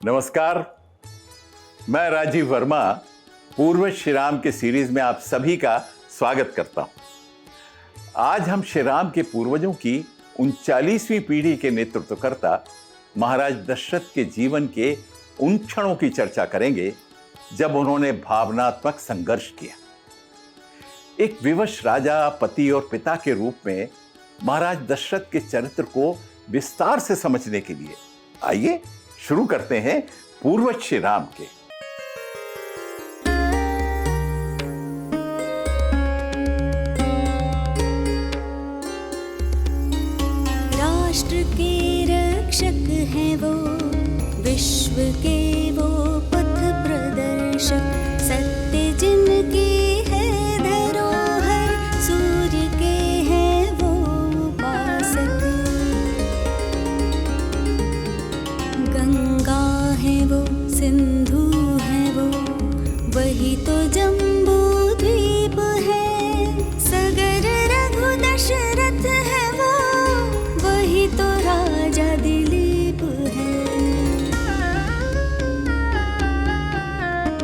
नमस्कार, मैं राजीव वर्मा पूर्वज श्री राम के सीरीज में आप सभी का स्वागत करता हूं। आज हम श्री राम के पूर्वजों की 39वीं पीढ़ी के नेतृत्वकर्ता महाराज दशरथ के जीवन के उन क्षणों की चर्चा करेंगे जब उन्होंने भावनात्मक संघर्ष किया। एक विवश राजा, पति और पिता के रूप में महाराज दशरथ के चरित्र को विस्तार से समझने के लिए आइए शुरू करते हैं पूर्वज श्री राम के। राष्ट्र के रक्षक हैं वो, विश्व के वो पथ प्रदर्शक, सत्य जिनके है धरोहर, सूर्य के हैं वो उपासक। गंगा है वो, सिंधु है वो, वही तो जम्बू द्वीप है। सगर रघु दशरथ है वो, वही तो राजा दिलीप है।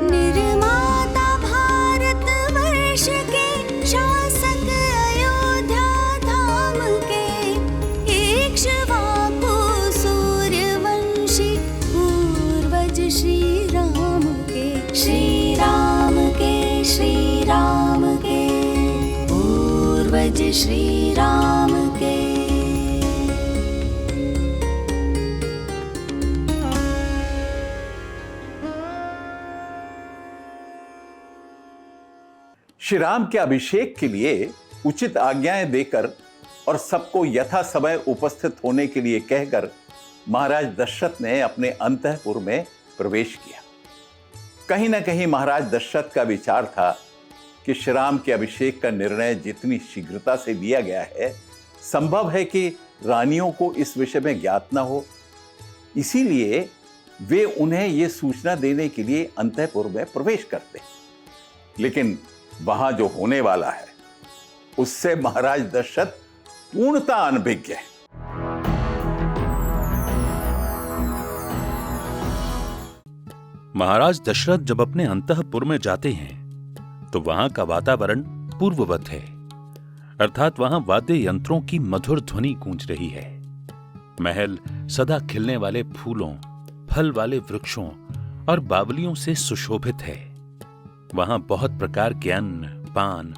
निर्माता भारत वर्ष के, शासक अयोध्या धाम के, इक्ष्वाकु सूर्यवंशी, पूर्वज श्री राम के। श्री राम के, श्री राम के, पूर्वज श्री राम के। श्री राम के अभिषेक के लिए उचित आज्ञाएं देकर और सबको यथा समय उपस्थित होने के लिए कहकर महाराज दशरथ ने अपने अंतःपुर में प्रवेश किया। कहीं ना कहीं महाराज दशरथ का विचार था कि श्री राम के अभिषेक का निर्णय जितनी शीघ्रता से लिया गया है, संभव है कि रानियों को इस विषय में ज्ञात न हो। इसीलिए वे उन्हें यह सूचना देने के लिए अंतःपुर में प्रवेश करते। लेकिन वहां जो होने वाला है उससे महाराज दशरथ पूर्णतः अनभिज्ञ है। महाराज दशरथ जब अपने अंतःपुर में जाते हैं तो वहां का वातावरण पूर्ववत है, अर्थात वहां वाद्य यंत्रों की मधुर ध्वनि गूंज रही है। महल सदा खिलने वाले फूलों, फल वाले वृक्षों और बावलियों से सुशोभित है। वहां बहुत प्रकार के अन्न, पान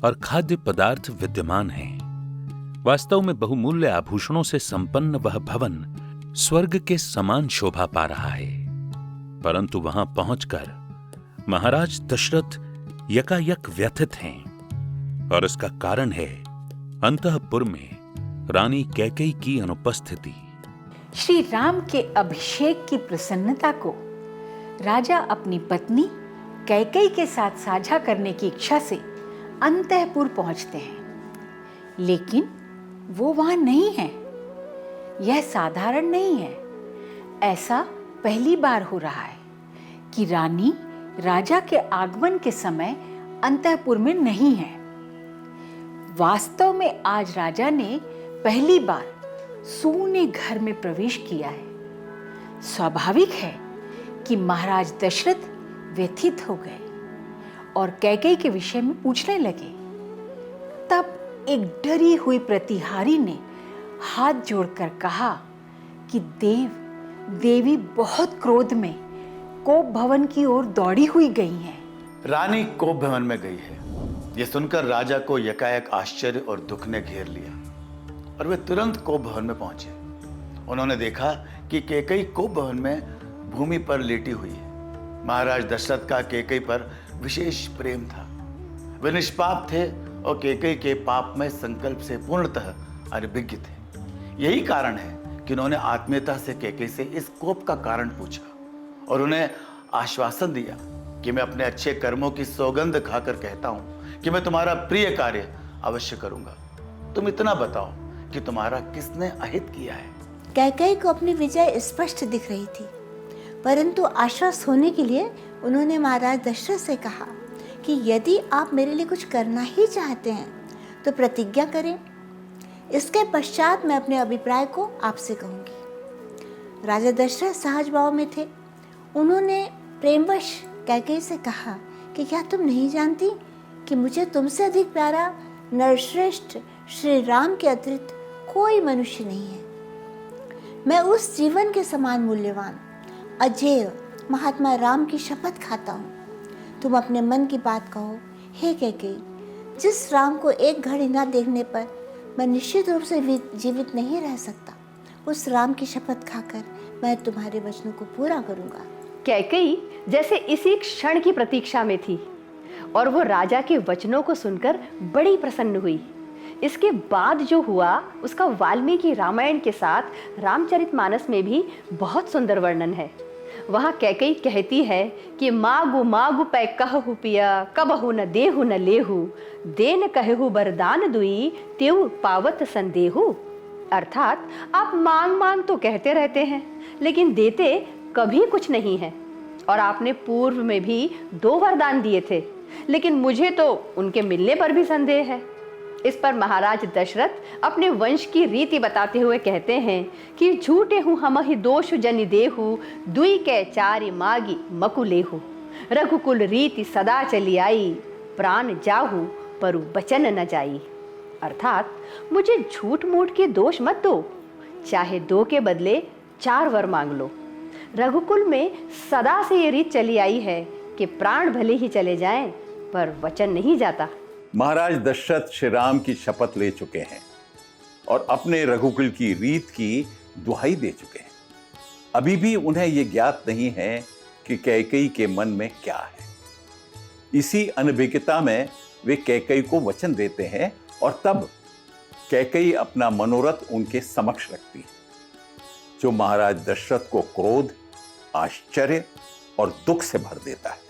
और खाद्य पदार्थ विद्यमान हैं। वास्तव में बहुमूल्य आभूषणों से संपन्न वह भवन स्वर्ग के समान शोभा पा रहा है। परंतु वहां पहुंचकर महाराज दशरथ यकायक व्यथित हैं, और इसका कारण है अंतःपुर में रानी कैकेयी की अनुपस्थिति। श्री राम के अभिषेक की प्रसन्नता को राजा अपनी पत्नी कैकेयी के साथ साझा करने की इच्छा से अंतःपुर पहुंचते हैं, लेकिन वो वहां नहीं है। यह साधारण नहीं है। ऐसा पहली बार हो रहा है कि रानी राजा के आगमन के समय अंतःपुर में नहीं है। वास्तव में आज राजा ने पहली बार सूने घर में प्रवेश किया है। स्वाभाविक है कि महाराज दशरथ व्यथित हो गए और कैकेयी के विषय में पूछने लगे। तब एक डरी हुई प्रतिहारी ने हाथ जोड़कर कहा कि देवी बहुत क्रोध में कोप भवन की ओर दौड़ी हुई गई हैं। रानी कोप भवन में गई है, यह सुनकर राजा को यकायक आश्चर्य और दुख ने घेर लिया और वे तुरंत कोप भवन में पहुंचे। उन्होंने देखा कि कैकेयी कोप भवन में भूमि पर लेटी हुई है। महाराज दशरथ का कैकेयी पर विशेष प्रेम था। वे निष्पाप थे और कैकेयी के पापमय संकल्प से पूर्णतः अनभिज्ञ थे। यही कारण है कि उन्होंने आत्मीयता से कैकेयी से इस कोप का कारण पूछा और उन्हें आश्वासन दिया कि मैं अपने अच्छे कर्मों की सौगंध खाकर कहता हूं कि मैं तुम्हारा प्रिय कार्य अवश्य करूंगा। तुम इतना बताओ कि तुम्हारा किसने अहित किया है। कैकेयी को अपनी विजय स्पष्ट दिख रही थी, परंतु आश्वस्त होने के लिए उन्होंने महाराज दशरथ से कहा कि यदि आप मेरे लिए कुछ करना ही चाहते हैं तो प्रतिज्ञा करें। इसके पश्चात मैं अपने अभिप्राय को आपसे कहूंगी। राजा दशरथ सहज भाव में थे उन्होंने प्रेमवश कैकेयी से कहा कि क्या तुम नहीं जानती कि मुझे तुमसे अधिक प्यारा नरश्रेष्ठ श्री राम के अतिरिक्त कोई मनुष्य नहीं है। मैं उस जीवन के समान मूल्यवान अजेय महात्मा राम की शपथ खाता हूँ। तुम अपने मन की बात कहो हे कैकेयी, जिस राम को एक घड़ी ना देखने पर मैं निश्चित रूप से जीवित नहीं रह सकता, उस राम की शपथ खाकर मैं तुम्हारे वचनों को पूरा करूँगा। कैकेयी जैसे इसी क्षण की प्रतीक्षा में थी और वो राजा के वचनों को सुनकर बड़ी प्रसन्न हुई। इसके बाद जो हुआ उसका वाल्मीकि रामायण के साथ रामचरितमानस में भी बहुत सुंदर वर्णन है। वहाँ कैकेयी कहती है कि मागु मागु पै कहु पिया, कबहु न देहु न लेहु, देन कहु बरदान दुई, त्यों पावत संदेहु। अर्थात आप मांग मांग तो कहते रहते हैं लेकिन देते कभी कुछ नहीं है, और आपने पूर्व में भी 2 वरदान दिए थे लेकिन मुझे तो उनके मिलने पर भी संदेह है। इस पर महाराज दशरथ अपने वंश की रीति बताते हुए कहते हैं कि झूठे हूँ हम ही दोष जनि देहु, दुई कै चारि मागी मकुलेहु, रघुकुल रीति सदा चली आई, प्राण जाहु परु बचन न जाई। अर्थात मुझे झूठ मूठ के दोष मत दो, चाहे 2 के बदले 4 वर मांग लो। रघुकुल में सदा से ये रीत चली आई है कि प्राण भले ही चले जाएं पर वचन नहीं जाता। महाराज दशरथ श्री राम की शपथ ले चुके हैं और अपने रघुकुल की रीत की दुहाई दे चुके हैं। अभी भी उन्हें यह ज्ञात नहीं है कि कैकेयी के मन में क्या है। इसी अनभिज्ञता में वे कैकेयी को वचन देते हैं और तब कैकेयी अपना मनोरथ उनके समक्ष रखती है, जो महाराज दशरथ को क्रोध, आश्चर्य और दुख से भर देता है।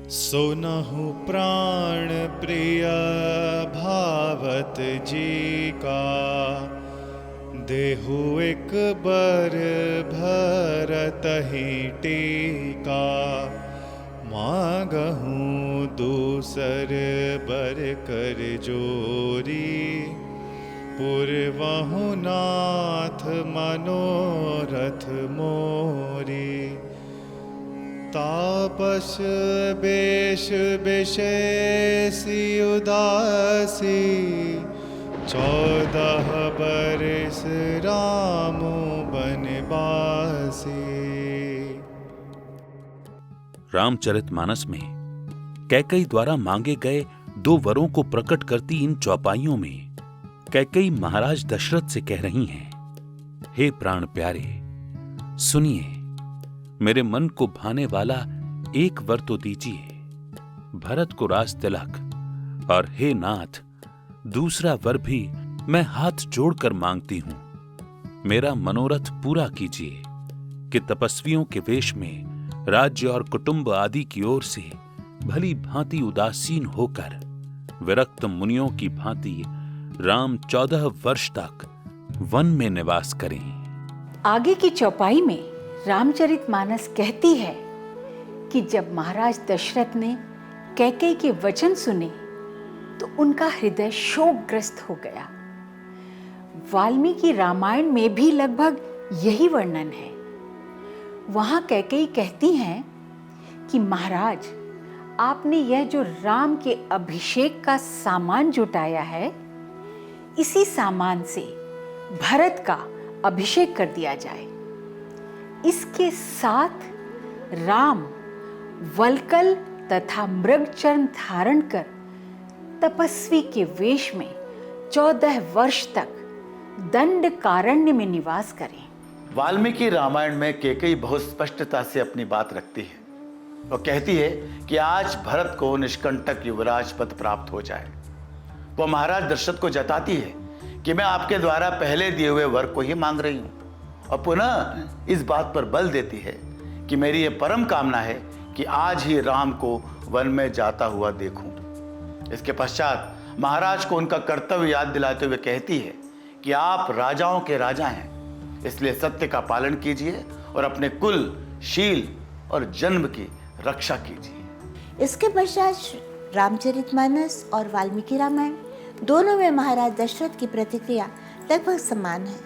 सोनहु प्राण प्रिय भावत जी का, देहु एक बर भरतहि टीका, मांगहूँ दूसर बर कर जोरी, पूर्वहु नाथ मनोरथ मोरी, तापस बेश विशेषी उदासी, 14 बरस रामु बनवासी। रामचरितमानस में कैकेयी द्वारा मांगे गए 2 वरों को प्रकट करती इन चौपाइयों में कैकेयी महाराज दशरथ से कह रही हैं, हे प्राण प्यारे, सुनिए, मेरे मन को भाने वाला एक वर तो दीजिए, भरत को राज तिलक, और हे नाथ, दूसरा वर भी मैं हाथ जोड़कर मांगती हूं, मेरा मनोरथ पूरा कीजिए कि तपस्वियों के वेश में राज्य और कुटुंब आदि की ओर से भली भांति उदासीन होकर विरक्त मुनियों की भांति राम 14 वर्ष तक वन में निवास करें। आगे की चौपाई में रामचरितमानस कहती है कि जब महाराज दशरथ ने कैकेयी के वचन सुने तो उनका हृदय शोकग्रस्त हो गया। वाल्मीकि रामायण में भी लगभग यही वर्णन है। वहां कैकेयी कहती हैं कि महाराज, आपने यह जो राम के अभिषेक का सामान जुटाया है, इसी सामान से भरत का अभिषेक कर दिया जाए। इसके साथ राम वल्कल तथा मृगचर्म धारण कर तपस्वी के वेश में 14 वर्ष तक दंडकारण्य में निवास करें। वाल्मीकि रामायण में कैकेयी बहुत स्पष्टता से अपनी बात रखती है और कहती है कि आज भरत को निष्कंटक युवराज पद प्राप्त हो जाए। वो महाराज दशरथ को जताती है कि मैं आपके द्वारा पहले दिए हुए वर को ही मांग रही हूं, और पुनः इस बात पर बल देती है कि मेरी ये परम कामना है कि आज ही राम को वन में जाता हुआ देखूं। इसके पश्चात महाराज को उनका कर्तव्य याद दिलाते हुए कहती है कि आप राजाओं के राजा हैं, इसलिए सत्य का पालन कीजिए और अपने कुल, शील और जन्म की रक्षा कीजिए। इसके पश्चात रामचरितमानस और वाल्मीकि रामायण दोनों में महाराज दशरथ की प्रतिक्रिया लगभग समान है।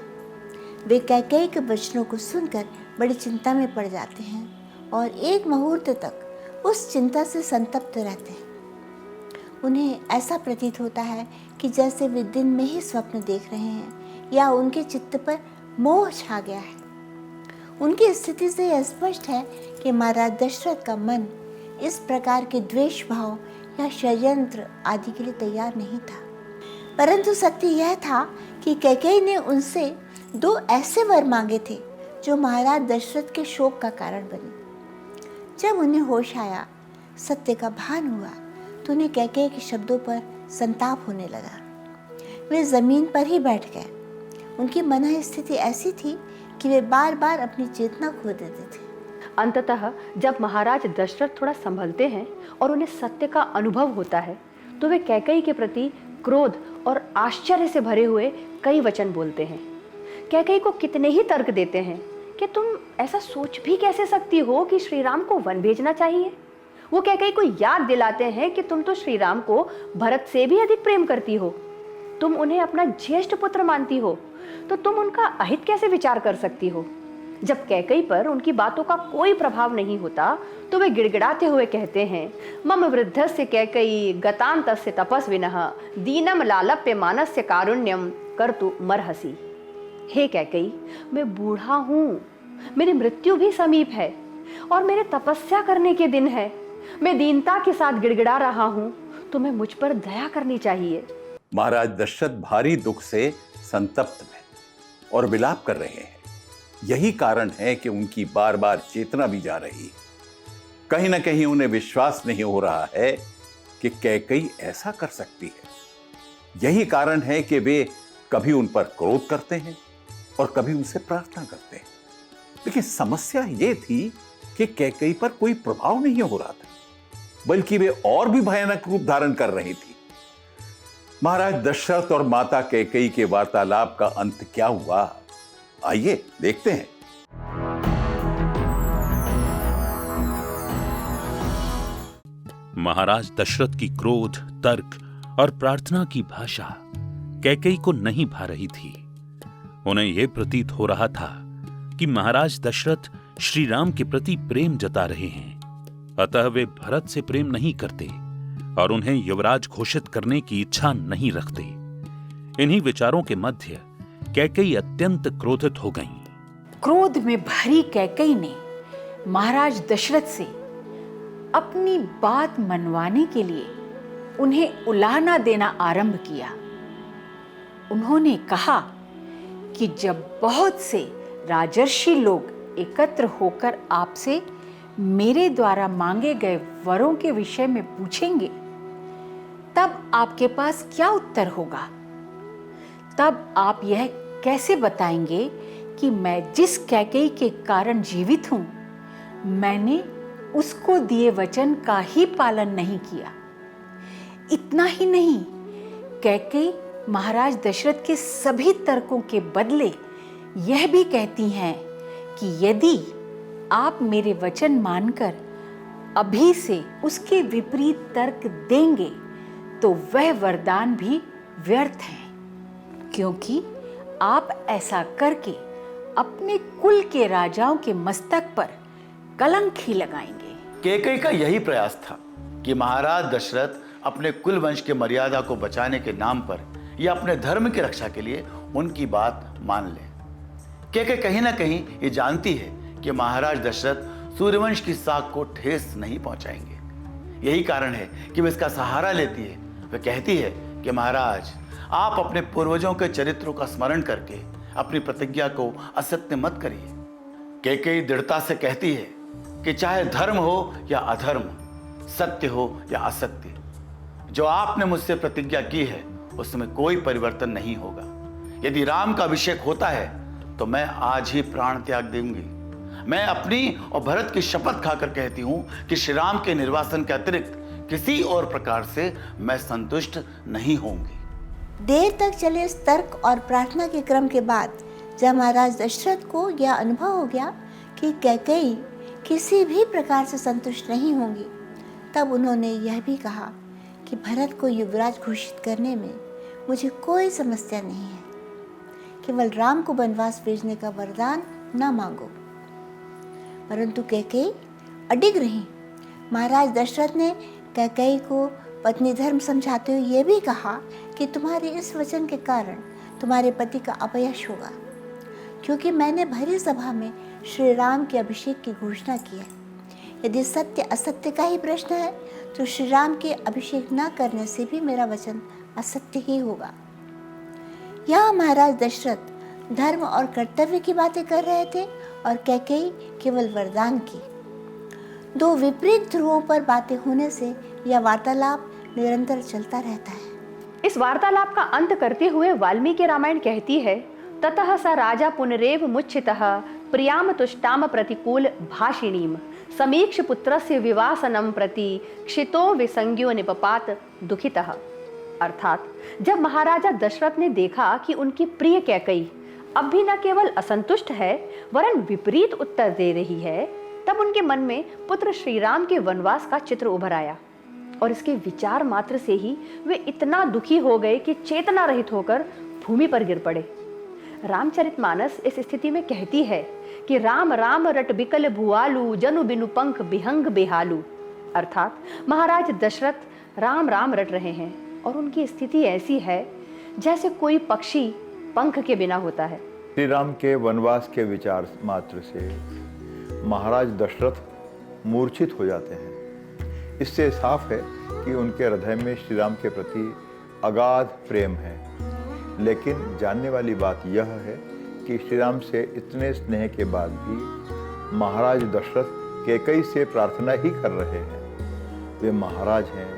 वे कैकेयी के वचनों को सुनकर बड़ी चिंता में पड़ जाते हैं और एक मुहूर्त तक उस चिंता से संतप्त रहते हैं। उन्हें ऐसा प्रतीत होता है कि जैसे वे दिन में ही स्वप्न देख रहे हैं या उनके चित्त पर मोह छा गया है। उनकी स्थिति से यह स्पष्ट है कि महाराज दशरथ का मन इस प्रकार के द्वेष भाव या षड्यंत्र आदि के लिए तैयार नहीं था। परंतु सत्य यह था कि कैकेयी ने उनसे 2 ऐसे वर मांगे थे जो महाराज दशरथ के शोक का कारण बने। जब उन्हें होश आया, सत्य का भान हुआ, तो उन्हें कैकेयी के शब्दों पर संताप होने लगा। वे जमीन पर ही बैठ गए। उनकी मन स्थिति ऐसी थी कि वे बार बार अपनी चेतना खो देते थे। अंततः जब महाराज दशरथ थोड़ा संभलते हैं और उन्हें सत्य का अनुभव होता है, तो वे कैकेयी के प्रति क्रोध और आश्चर्य से भरे हुए कई वचन बोलते हैं। कैकेयी को कितने ही तर्क देते हैं कि तुम ऐसा सोच भी कैसे सकती हो कि श्री राम को वन भेजना चाहिए। वो कैकेयी को याद दिलाते हैं कि तुम तो श्री राम को भरत से भी अधिक प्रेम करती हो। तुम उन्हें अपना ज्येष्ठ पुत्र मानती हो, तो तुम उनका अहित कैसे विचार कर सकती हो। जब कैकेयी पर उनकी बातों का कोई प्रभाव नहीं होता, तो वे गिड़गिड़ाते हुए कहते हैं, मम वृद्धस्य कैकेयी गतान्तस्य तपस्विनः दीनम लालप्य मानस्य कारुण्यम कर्तु मरहसि। हे कैकेयी, मैं बूढ़ा हूँ, मेरी मृत्यु भी समीप है और मेरे तपस्या करने के दिन है। मैं दीनता के साथ गिड़गिड़ा रहा हूँ, तुम्हें मुझ पर दया करनी चाहिए। महाराज दशरथ भारी दुख से संतप्त हैं और विलाप कर रहे हैं। यही कारण है कि उनकी बार बार चेतना भी जा रही है। कहीं ना कहीं उन्हें विश्वास नहीं हो रहा है कि कैकेयी ऐसा कर सकती है। यही कारण है कि वे कभी उन पर क्रोध करते हैं और कभी उनसे प्रार्थना करते हैं। लेकिन समस्या ये थी कि कैकेयी पर कोई प्रभाव नहीं हो रहा था, बल्कि वे और भी भयानक रूप धारण कर रही थी। महाराज दशरथ और माता कैकेयी के वार्तालाप का अंत क्या हुआ, आइए देखते हैं। महाराज दशरथ की क्रोध, तर्क और प्रार्थना की भाषा कैकेयी को नहीं भा रही थी। उन्हें यह प्रतीत हो रहा था कि महाराज दशरथ श्री राम के प्रति प्रेम जता रहे हैं, अतः वे भरत से प्रेम नहीं करते और उन्हें युवराज घोषित करने की इच्छा नहीं रखते। इन्हीं विचारों के मध्य कैकेयी अत्यंत क्रोधित हो गईं। क्रोध में भरी कैकेयी ने महाराज दशरथ से अपनी बात मनवाने के लिए उन्हें उलाहना देना आरंभ किया। उन्होंने कहा कि जब बहुत से राजर्षि लोग एकत्र होकर आपसे मेरे द्वारा मांगे गए वरों के विषय में पूछेंगे, तब आपके पास क्या उत्तर होगा? तब आप यह कैसे बताएंगे कि मैं जिस कैकेयी के कारण जीवित हूं, मैंने उसको दिए वचन का ही पालन नहीं किया? इतना ही नहीं, कैकेयी महाराज दशरथ के सभी तर्कों के बदले यह भी कहती हैं कि यदि आप मेरे वचन मानकर अभी से उसके विपरीत तर्क देंगे तो वह वरदान भी व्यर्थ है, क्योंकि आप ऐसा करके अपने कुल के राजाओं के मस्तक पर कलंक ही लगाएंगे। कैकेयी का यही प्रयास था कि महाराज दशरथ अपने कुल वंश की मर्यादा को बचाने के नाम पर या अपने धर्म की रक्षा के लिए उनकी बात मान ले। कैकेयी कहीं ना कहीं ये जानती है कि महाराज दशरथ सूर्यवंश की साख को ठेस नहीं पहुंचाएंगे। यही कारण है कि वह इसका सहारा लेती है। वह कहती है कि महाराज, आप अपने पूर्वजों के चरित्रों का स्मरण करके अपनी प्रतिज्ञा को असत्य मत करिए। कैकेयी दृढ़ता से कहती है कि चाहे धर्म हो या अधर्म, सत्य हो या असत्य, जो आपने मुझसे प्रतिज्ञा की है उसमें कोई परिवर्तन नहीं होगा। यदि राम का अभिषेक होता है तो मैं आज ही प्राण त्याग दूंगी। मैं अपनी और भरत की शपथ खाकर कहती हूं कि श्री राम के निर्वासन के अतिरिक्त किसी और प्रकार से मैं संतुष्ट नहीं होंगी। देर तक चले इस तर्क और प्रार्थना के क्रम के बाद जब महाराज दशरथ को यह अनुभव हो गया कि कैकेयी किसी भी प्रकार से संतुष्ट नहीं होंगी, तब उन्होंने यह भी कहा कि भरत को युवराज घोषित करने में मुझे कोई समस्या नहीं है, केवल राम को वनवास भेजने का वरदान न मांगो। परंतु कैकेयी अडिग रही। महाराज दशरथ ने कैकेयी को पत्नी धर्म समझाते हुए ये भी कहा कि तुम्हारे इस वचन के कारण तुम्हारे पति का अपयश होगा, क्योंकि मैंने भरी सभा में श्री राम के अभिषेक की घोषणा की है। यदि सत्य असत्य का ही प्रश्न है तो श्री राम के अभिषेक न करने से भी मेरा वचन असत्य ही होगा। यहाँ महाराज दशरथ धर्म और कर्तव्य की बातें कर रहे थे और कैकेयी केवल वरदान की। दो विपरीत ध्रुवों पर बातें होने से यह वार्तालाप निरंतर चलता रहता है। इस वार्तालाप का अंत करते हुए वाल्मीकि रामायण कहती है, ततः स राजा पुनरेव मुच्चितः प्रियाम तुष्टाम प्रतिकूल भाषिणीम समीक्ष पुत्रस्य विवासनम प्रति क्षितो विसंज्ञो निपपात दुखितः। अर्थात जब महाराजा दशरथ ने देखा कि उनकी प्रिय कैकेयी अब भी न केवल असंतुष्ट है वरन विपरीत उत्तर दे रही है, तब उनके मन में पुत्र श्री राम के वनवास का चित्र उभर आया और इसके विचार मात्र से ही वे इतना दुखी हो गए कि चेतना रहित होकर भूमि पर गिर पड़े। रामचरितमानस इस स्थिति में कहती है कि राम राम रट बिकल भुआलू जनु बिनु पंख बिहंग बेहालू। अर्थात महाराज दशरथ राम राम रट रहे हैं और उनकी स्थिति ऐसी है जैसे कोई पक्षी पंख के बिना होता है। श्री राम के वनवास के विचार मात्र से महाराज दशरथ मूर्छित हो जाते हैं। इससे साफ है कि उनके हृदय में श्री राम के प्रति अगाध प्रेम है। लेकिन जानने वाली बात यह है कि श्री राम से इतने स्नेह के बाद भी महाराज दशरथ कैकेयी से प्रार्थना ही कर रहे हैं। वे महाराज हैं,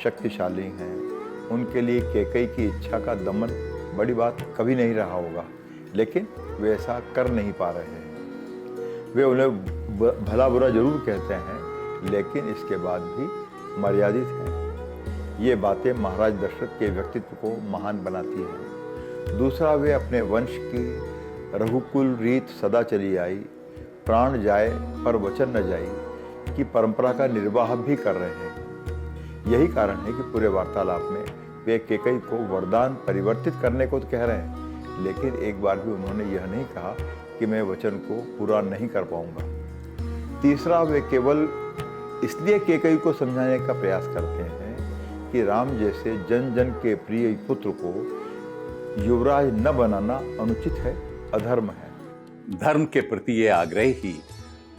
शक्तिशाली हैं, उनके लिए कैकेयी की इच्छा का दमन बड़ी बात कभी नहीं रहा होगा, लेकिन वे ऐसा कर नहीं पा रहे हैं। वे उन्हें भला बुरा जरूर कहते हैं, लेकिन इसके बाद भी मर्यादित हैं। ये बातें महाराज दशरथ के व्यक्तित्व को महान बनाती हैं। दूसरा, वे अपने वंश की रघुकुल रीत सदा चली आई, प्राण जाए पर वचन न जाई की परंपरा का निर्वाह भी कर रहे हैं। यही कारण है कि पूरे वार्तालाप में वे कैकेयी को वरदान परिवर्तित करने को तो कह रहे हैं, लेकिन एक बार भी उन्होंने यह नहीं कहा कि मैं वचन को पूरा नहीं कर पाऊंगा। तीसरा, वे केवल इसलिए कैकेयी को समझाने का प्रयास करते हैं कि राम जैसे जन जन के प्रिय पुत्र को युवराज न बनाना अनुचित है, अधर्म है। धर्म के प्रति ये आग्रह ही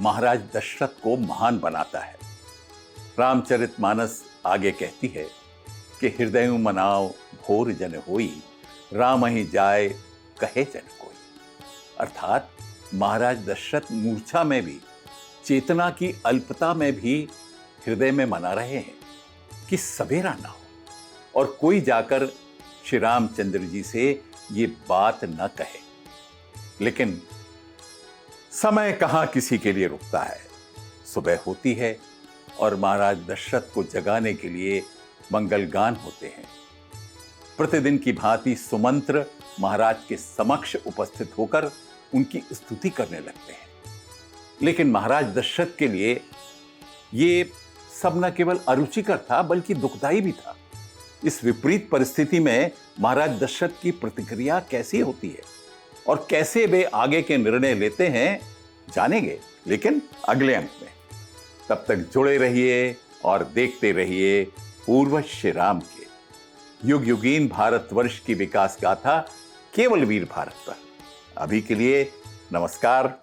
महाराज दशरथ को महान बनाता है। रामचरितमानस आगे कहती है कि हृदय मनाओ भोर जन होई, राम ही जाए कहे जन कोई। अर्थात महाराज दशरथ मूर्छा में भी, चेतना की अल्पता में भी हृदय में मना रहे हैं कि सवेरा ना हो और कोई जाकर श्री रामचंद्र जी से ये बात न कहे। लेकिन समय कहां किसी के लिए रुकता है। सुबह होती है और महाराज दशरथ को जगाने के लिए मंगल गान होते हैं। प्रतिदिन की भांति सुमंत्र महाराज के समक्ष उपस्थित होकर उनकी स्तुति करने लगते हैं। लेकिन महाराज दशरथ के लिए ये सब न केवल अरुचिकर था बल्कि दुखदाई भी था। इस विपरीत परिस्थिति में महाराज दशरथ की प्रतिक्रिया कैसी होती है और कैसे वे आगे के निर्णय लेते हैं, जानेंगे लेकिन अगले अंक में। तब तक जुड़े रहिए और देखते रहिए पूर्वज श्री राम के युग युगीन भारतवर्ष की विकास गाथा केवल वीर भारत पर। अभी के लिए नमस्कार।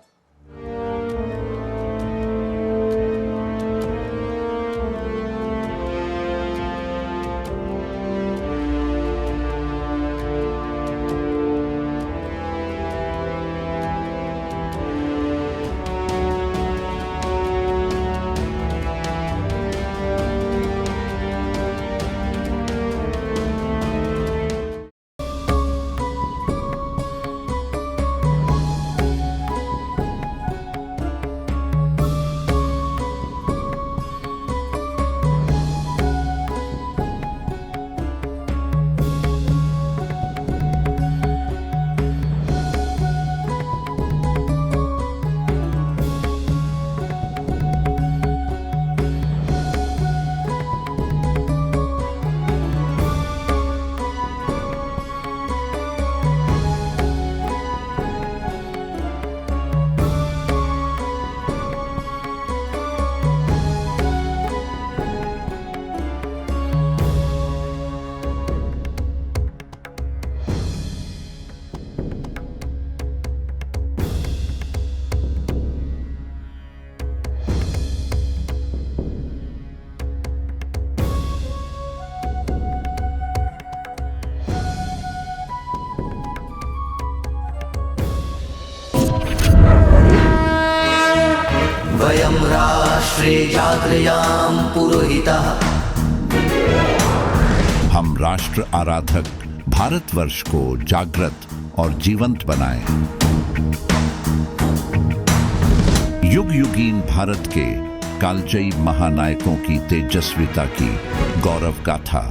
वयं राष्ट्रे जागृयां पुरोहितः। हम राष्ट्र आराधक भारतवर्ष को जागृत और जीवंत बनाएं। युग युगीन भारत के कालजयी महानायकों की तेजस्विता की गौरव गाथा